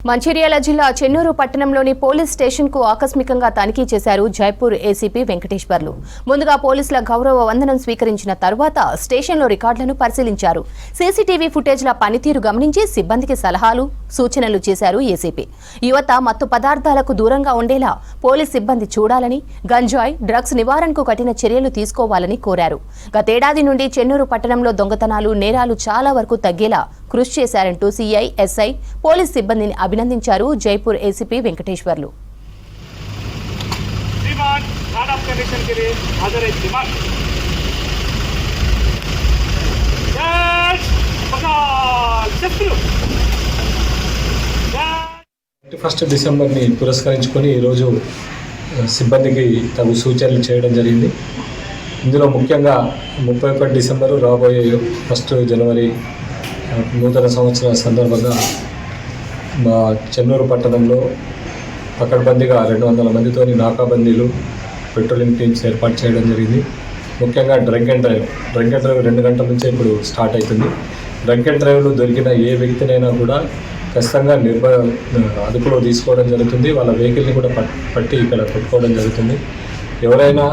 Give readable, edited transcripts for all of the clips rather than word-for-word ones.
మంచిర్యాల జిల్లా చెన్నూరు పట్టణంలోని police station కు ఆకస్మికంగా తనిఖీ చేశారు జైపూర్ ఏసీపీ వెంకటేశ్వర్లు. ముందుగా పోలీసుల గౌరవ వందనం స్వీకరించిన తర్వాత స్టేషన్లో రికార్డులను పరిశీలించారు. సీసీటీవీ ఫుటేజ్ల పనితీరు గమనించి సిబ్బందికి సలహాలు, సూచనలు చేశారు ఏసీపీ. యువత మత్తు పదార్థాలకు దూరంగా ఉండేలా పోలీస్ సిబ్బంది చూడాలని, గంజాయి, డ్రగ్స్ నివారణకు కఠిన చర్యలు తీసుకోవాలని కోరారు. గతేడాది నుండి చెన్నూరు పట్టణంలో దొంగతనాలు, నేరాలు చాలా వరకు తగ్గేలా కృషి చేశారంటూ సీఐ, ఎస్ఐ, పోలీస్ సిబ్బందిని అభినందించారు జైపూర్ ఏసీపీ వెంకటేశ్వర్లు. ఫస్ట్ డిసెంబర్ని పురస్కరించుకొని ఈరోజు సిబ్బందికి తగు సూచనలు చేయడం జరిగింది. ఇందులో ముఖ్యంగా 31 డిసెంబరు రాబోయే 1 జనవరి నూతన సంవత్సరం సందర్భంగా మా చెన్నూరు పట్టణంలో పకడ్బందీగా 200 మందితోని నాకాబందీలు, పెట్రోలింగ్ టీమ్స్ ఏర్పాటు చేయడం జరిగింది. ముఖ్యంగా డ్రంక్ అండ్ డ్రైవ్ 2 గంటల నుంచే ఇప్పుడు స్టార్ట్ అవుతుంది. డ్రంక్ అండ్ డ్రైవ్లో దొరికిన ఏ వ్యక్తినైనా కూడా ఖచ్చితంగా అదుపులో తీసుకోవడం జరుగుతుంది. వాళ్ళ వెహికల్ని కూడా పట్టి ఇక్కడ పెట్టుకోవడం జరుగుతుంది. ఎవరైనా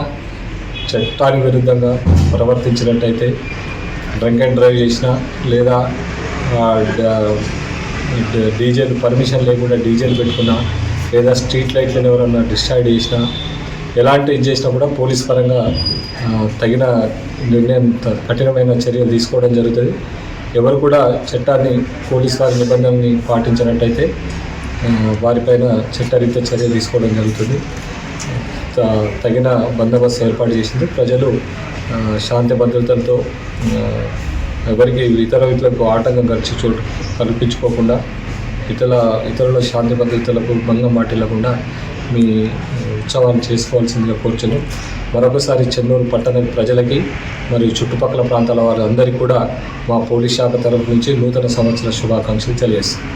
చట్టానికి విరుద్ధంగా ప్రవర్తించినట్టయితే, డ్రంక్ అండ్ డ్రైవ్ చేసినా లేదా డీజేలు పర్మిషన్ లేకుండా డీజేలు పెట్టుకున్నా లేదా స్ట్రీట్ లైట్లను ఎవరన్నా డిస్ట్రాక్ట్ చేసినా, ఎలాంటి ఇది చేసినా కూడా పోలీస్ పరంగా తగిన నిర్ణయం, కఠినమైన చర్యలు తీసుకోవడం జరుగుతుంది. ఎవరు కూడా చట్టాన్ని, పోలీస్ వారి నిబంధనని పాటించినట్టయితే వారిపైన చట్టరీత్యా చర్యలు తీసుకోవడం జరుగుతుంది. తగిన బందోబస్తు ఏర్పాటు చేసింది. ప్రజలు శాంతి భద్రతలతో ఎవరికి ఇతరులకు ఆటంకం కల్పించుకోకుండా, ఇతరుల శాంతి భద్రతలకు భంగం వాటిల్లకుండా మీ ఉత్సవాన్ని చేసుకోవాల్సిందిగా కోరుచున్నాం. మరొకసారి చెన్నూరు పట్టణ ప్రజలకి మరియు చుట్టుపక్కల ప్రాంతాల వారందరికీ కూడా మా పోలీస్ శాఖ తరఫు నుంచి నూతన సంవత్సర శుభాకాంక్షలు తెలియజేస్తాం.